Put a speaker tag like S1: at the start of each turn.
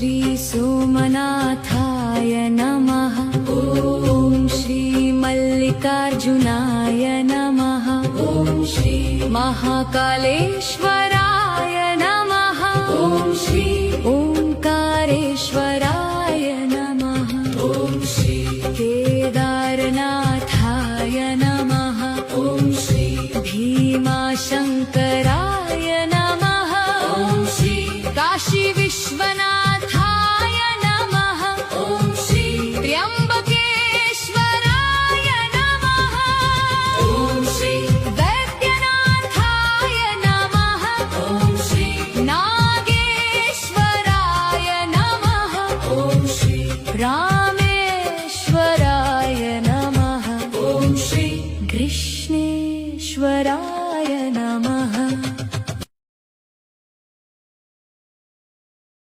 S1: श्री सोमनाथाय नमः। ॐ श्री मल्लिकार्जुनाय नमः। ॐ श्री महाकालेश्वराय नमः। ॐ श्री ओंकारेश्वराय नमः। ॐ श्री केदारनाथाय नमः। ॐ श्री भीमाशंकराय नमः। ॐ श्री काशी विश्वनाथ